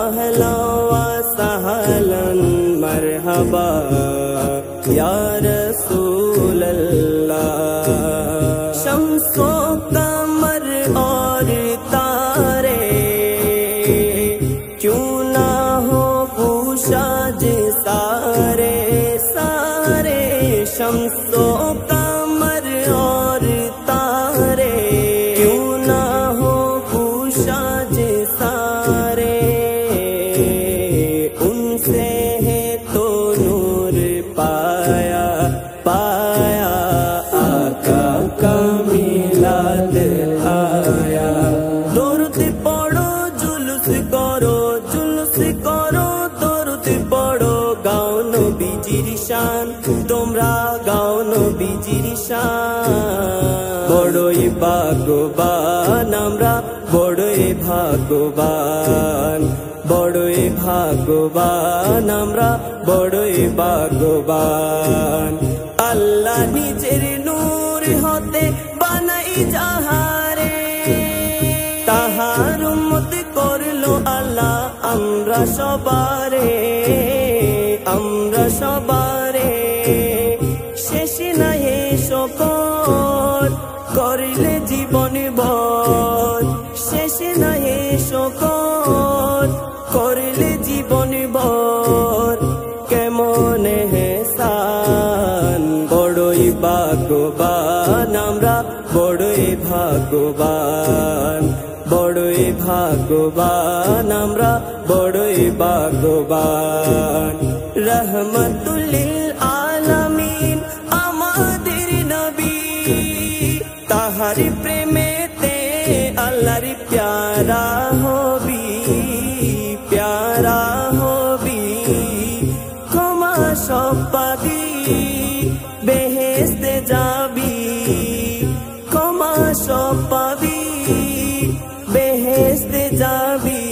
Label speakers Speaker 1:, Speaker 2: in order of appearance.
Speaker 1: अहला व सहलन मरहबा या रसूल अल्लाह। शम्सो कमर और तारे क्यों ना हो पूशाज सारे सारे। शम्सो कमर और तारे क्यों ना हो पूशाज सारे। उनसे है तो नूर पाया पाया आका का मिलाद आया। दरूद पढ़ो जुलूस करो दरूद पढ़ो गाओ नबीजिर शान তোমরা গাও নবীজির শান। বড়ই ভাগ্যবান আমরা বড়ই ভাগ্যবান বড়ই ভাগ্যবান আমরা বড়ই ভাগ্যবান। আল্লাহ নিজের নূর হতে বানাই যাহারে তাহার উম্মত করলো আল্লাহ আমরা সবারে শেষ নাই শকর করিলে জীবন ভর। শেষ নাই শকর করিলে জীবন ভর। কেমন হেসান বড়ই ভাগ্যবান আমরা বড়ই ভাগ্যবান বড়ই ভাগ্যবান আমরা বড়ই ভাগ্যবান। রহমতুল লিল আলামিন আমাদের নবী তাহার প্রেমেতে আল্লাহর প্যারা হবি ক্ষমা সব পাবি বেহেশতে যাবি ক্ষমা সব পাবি বেহেশতে যাবি।